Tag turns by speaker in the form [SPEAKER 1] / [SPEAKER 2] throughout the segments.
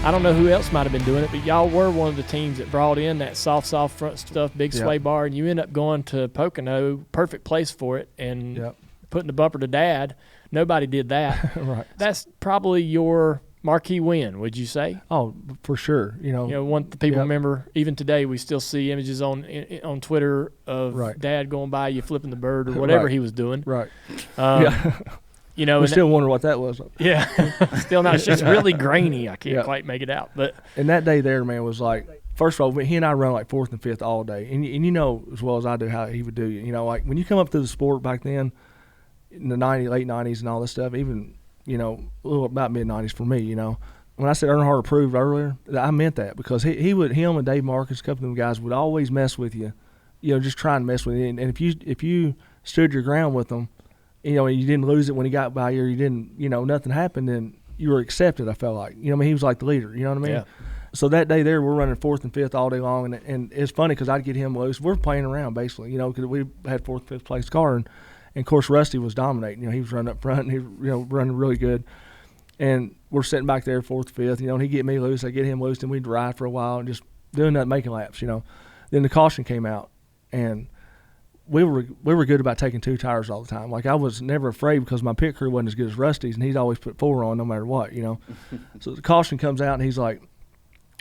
[SPEAKER 1] I don't know who else might have been doing it, but y'all were one of the teams that brought in that soft front stuff, big sway bar, and you end up going to Pocono, perfect place for it, and putting the bumper to Dad. Nobody did that.
[SPEAKER 2] Right.
[SPEAKER 1] That's probably your marquee win, would you say?
[SPEAKER 2] Oh, for sure.
[SPEAKER 1] One the people remember. Even today, we still see images on Twitter of Dad going by you, flipping the bird or whatever he was doing.
[SPEAKER 2] Right.
[SPEAKER 1] We
[SPEAKER 2] still wonder what that was.
[SPEAKER 1] Yeah, still not. It's just really grainy. I can't quite make it out. But
[SPEAKER 2] and that day there, man, was like, first of all, he and I run like fourth and fifth all day, and you know as well as I do how he would do you. Like when you come up through the sport back then, in the late '90s and all this stuff, even a little about mid '90s for me. When I said Earnhardt approved earlier, I meant that because him and Dave Marcus, a couple of them guys would always mess with you, just try and mess with you. And if you stood your ground with them, and you didn't lose it when he got by you, or you didn't, nothing happened, then you were accepted. I felt like, he was like the leader. You know what I mean? Yeah. So that day there, we're running fourth and fifth all day long, and it's funny because I'd get him loose. We're playing around basically, because we had fourth, fifth place car, and of course Rusty was dominating. He was running up front, and he running really good. And we're sitting back there fourth, fifth. And he get me loose, I get him loose, and we'd ride for a while and just doing that, making laps. Then the caution came out, and we were good about taking 2 tires all the time. Like I was never afraid because my pit crew wasn't as good as Rusty's, and he'd always put 4 on no matter what. So the caution comes out, and he's like,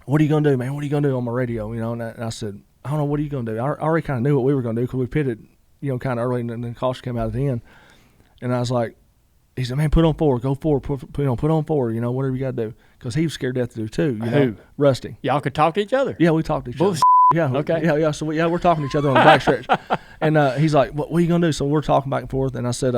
[SPEAKER 2] "What are you gonna do, man? What are you gonna do?" on my radio, And I said, "I don't know. What are you gonna do?" I already kind of knew what we were gonna do because we pitted, kind of early, and then the caution came out at the end. And I was like, he said, "Man, put on 4, go forward, put on 4, whatever you got to do," because he was scared to death to do too.
[SPEAKER 1] Who?
[SPEAKER 2] Rusty.
[SPEAKER 1] Y'all could talk to each other.
[SPEAKER 2] Yeah, we talked to each other. Yeah.
[SPEAKER 1] Okay.
[SPEAKER 2] Yeah. So we're talking to each other on the back stretch, and he's like, "What are you gonna do?" So we're talking back and forth, and I said,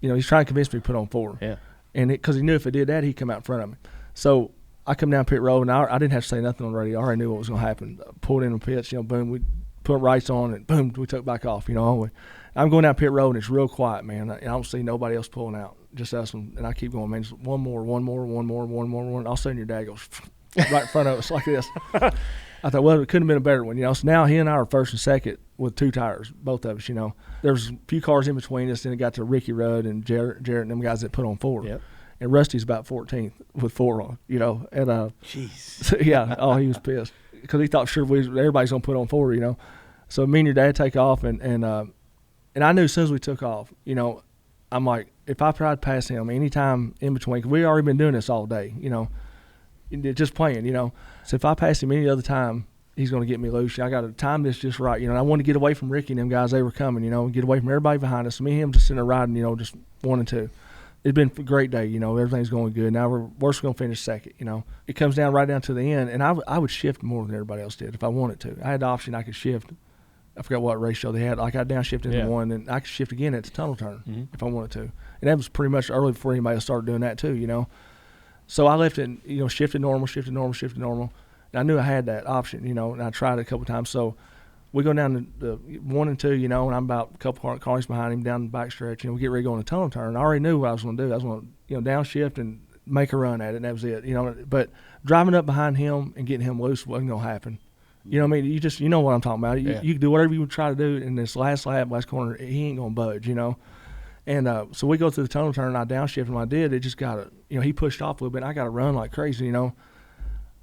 [SPEAKER 2] he's trying to convince me to put on 4.
[SPEAKER 1] Yeah.
[SPEAKER 2] And because he knew if I did that, he'd come out in front of me. So I come down pit road, and I didn't have to say nothing on the radio. I already knew what was gonna happen. Pulled in the pits, boom, we put rights on, and boom, we took back off. I'm going down pit road, and it's real quiet, man. I don't see nobody else pulling out, just us. And I keep going, man. Just one more. All of a sudden, your dad goes right in front of us like this. I thought, well, it couldn't have been a better one, So now he and I are first and second with 2 tires, both of us, There's a few cars in between us, then it got to Ricky Rudd and Jarrett and them guys that put on 4.
[SPEAKER 1] Yep.
[SPEAKER 2] And Rusty's about 14th with 4 on, And
[SPEAKER 1] jeez.
[SPEAKER 2] Yeah, he was pissed because he thought everybody's gonna put on 4, So me and your dad take off, and I knew as soon as we took off, I'm like, if I tried to pass him anytime in between, because we already been doing this all day, just playing, So if I pass him any other time, he's going to get me loose. I got to time this just right, And I wanted to get away from Ricky and them guys. They were coming, and get away from everybody behind us. So me and him just sitting there riding, just 1 and 2. It's been a great day, Everything's going good. Now we're just going to finish second, It comes down right down to the end, and I would shift more than everybody else did if I wanted to. I had the option I could shift. I forgot what ratio they had. Like I downshifted into 1, and I could shift again at the tunnel turn if I wanted to. And that was pretty much early before anybody started doing that too, So I left it, shifted normal. And I knew I had that option, and I tried it a couple times. So we go down to 1 and 2, and I'm about a couple cars behind him down the back stretch. We get ready to go on the tunnel turn. I already knew what I was going to do. I was going to, downshift and make a run at it, and that was it, But driving up behind him and getting him loose wasn't going to happen. You know what I mean? You know what I'm talking about. You can do whatever you would try to do in this last lap, last corner. He ain't going to budge, And so we go through the tunnel turn, and I downshift, and when I did, it just got he pushed off a little bit, and I got to run like crazy,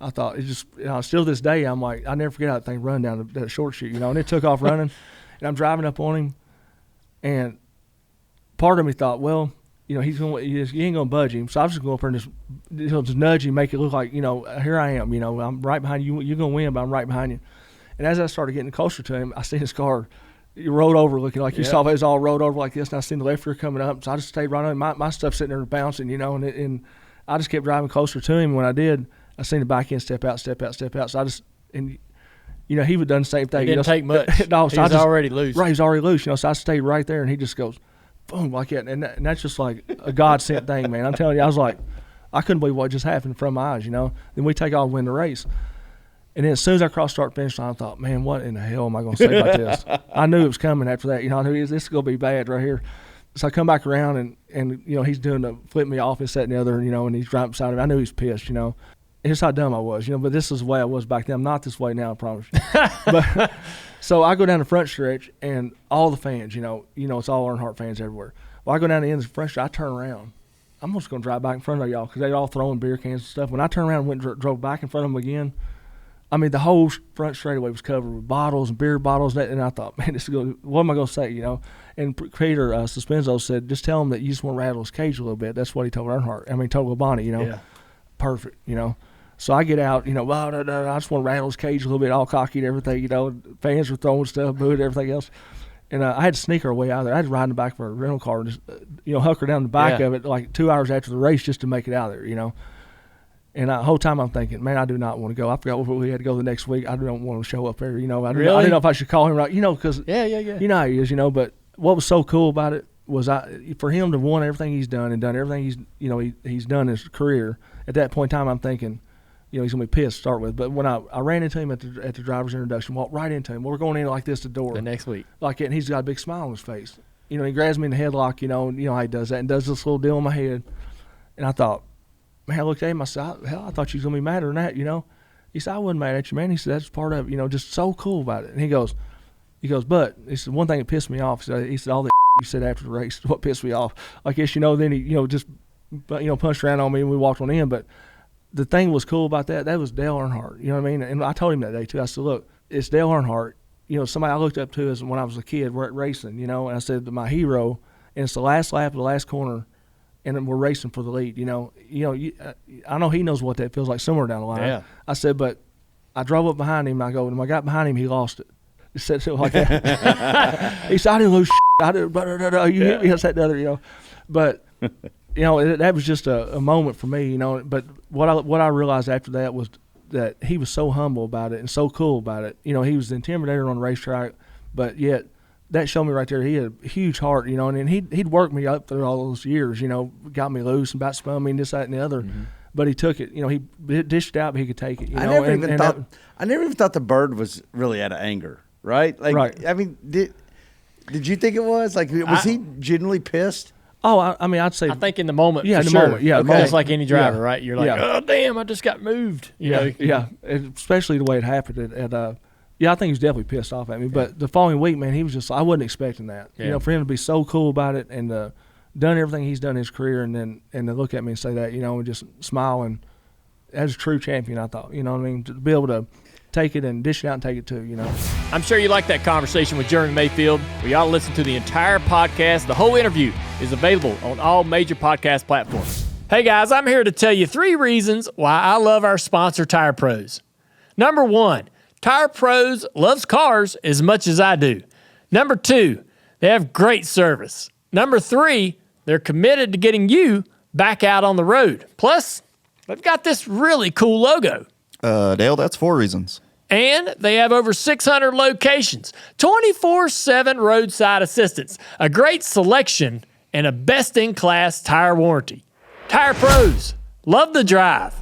[SPEAKER 2] I thought it just, still this day, I'm like, I never forget how that thing run down that short chute, and it took off running, and I'm driving up on him, and part of me thought, well, he ain't going to budge him, so I was just going up there and just nudge him, make it look like, here I am, I'm right behind you, you're going to win, but I'm right behind you. And as I started getting closer to him, I seen his car, it rolled over looking like you saw it was all rolled over like this, and I seen the left rear coming up, so I just stayed right on him. My stuff sitting there bouncing, and I just kept driving closer to him. When I did, I seen the back end step out. So I just, and he would have done the same thing.
[SPEAKER 1] It didn't take much.
[SPEAKER 2] No, so
[SPEAKER 1] he was already loose.
[SPEAKER 2] Right, he was already loose. So I stayed right there, and he just goes, boom, like that. And that's just like a God sent thing, man. I'm telling you, I was like, I couldn't believe what just happened from my eyes. Then we take off and win the race. And then as soon as I crossed start finish line, I thought, man, what in the hell am I going to say about this? I knew it was coming after that. I knew this is going to be bad right here. So I come back around, and he's doing the flip me off and setting the other, and he's right beside me. I knew he was pissed, Here's how dumb I was, but this is the way I was back then. I'm not this way now, I promise you. But so I go down the front stretch, and all the fans, it's all Earnhardt fans everywhere. Well, I go down the end of the front stretch, I turn around. I'm just going to drive back in front of y'all because they all throwing beer cans and stuff. When I turned around and went and drove back in front of them again, I mean, the whole front straightaway was covered with bottles and beer bottles. And I thought, man, what am I going to say, you know? And Peter Suspenzo said, just tell him that you just want to rattle his cage a little bit. That's what he told Earnhardt. I mean, told Labonte, you know.
[SPEAKER 1] Yeah.
[SPEAKER 2] Perfect, you know. So I get out, you know, I just want to rattle his cage a little bit, all cocky and everything, you know. Fans were throwing stuff, booed, everything else. And I had to sneak our way out of there. I had to ride in the back of a rental car and just, you know, hucker down the back of it like 2 hours after the race just to make it out of there, you know. And the whole time I'm thinking, man, I do not want to go. I forgot where we had to go the next week. I don't want to show up there, you know. I didn't know if I should call him right, you know, because you know how he is, you know. But what was so cool about it was for him to want everything he's done and done everything he's done in his career. At that point in time, I'm thinking, you know, he's gonna be pissed to start with. But when I ran into him at the driver's introduction, walked right into him. We're going in like this the door
[SPEAKER 1] the next week,
[SPEAKER 2] like it, and he's got a big smile on his face. You know, he grabs me in the headlock, you know how he does that, and does this little deal on my head. And I thought, man, I looked at him. I said, hell, I thought you was gonna be madder than that, you know. He said, I wasn't mad at you, man. He said, that's part of it, you know, just so cool about it. And he goes, but he said, one thing that pissed me off. He said, all the you said after the race, what pissed me off. I guess, you know, then he, you know, just, you know, punched around on me and we walked on in. But the thing was cool about that was Dale Earnhardt. You know what I mean? And I told him that day too. I said, look, it's Dale Earnhardt. You know, somebody I looked up to as when I was a kid racing, you know, and I said, my hero, and it's the last lap of the last corner, and we're racing for the lead, you know. I know he knows what that feels like somewhere down the line.
[SPEAKER 1] Yeah.
[SPEAKER 2] I said, but I drove up behind him, and I go, when I got behind him, he lost it. He said something like that. He said, I didn't lose shit. I didn't, you hit me, that's that, the other, you know. But, you know, that was just a moment for me, you know. But what I realized after that was that he was so humble about it and so cool about it. You know, he was the intimidator on the racetrack, but yet that showed me right there he had a huge heart, you know. And he'd worked me up through all those years, you know, got me loose and about spun me and this, that, and the other. Mm-hmm. But he took it, you know. He dished it out, but he could take it. You know?
[SPEAKER 3] I never even thought the bird was really out of anger, right? Like, right. I mean, did you think it was? Like, was he genuinely pissed?
[SPEAKER 2] Oh, I mean, I'd say.
[SPEAKER 1] I think in the moment,
[SPEAKER 2] yeah,
[SPEAKER 1] for
[SPEAKER 2] in the
[SPEAKER 1] sure.
[SPEAKER 2] moment, yeah,
[SPEAKER 1] okay. Just like any driver, right? You're like,
[SPEAKER 2] yeah.
[SPEAKER 1] Oh, damn, I just got moved. You know?
[SPEAKER 2] Yeah, especially the way it happened. Yeah, I think he was definitely pissed off at me. But the following week, man, he was just, I wasn't expecting that. Yeah. You know, for him to be so cool about it and done everything he's done in his career, and to look at me and say that, you know, and just smile, and as a true champion, I thought, you know what I mean, to be able to take it and dish it out and take it too, you know.
[SPEAKER 1] I'm sure you liked that conversation with Jeremy Mayfield. We ought to listen to the entire podcast. The whole interview is available on all major podcast platforms. Hey guys, I'm here to tell you 3 reasons why I love our sponsor, Tire Pros. Number 1, Tire Pros loves cars as much as I do. Number 2, they have great service. Number 3, they're committed to getting you back out on the road. Plus, they've got this really cool logo.
[SPEAKER 4] Dale, that's 4 reasons.
[SPEAKER 1] And they have over 600 locations, 24/7 roadside assistance, a great selection, and a best-in-class tire warranty. Tire Pros, love the drive.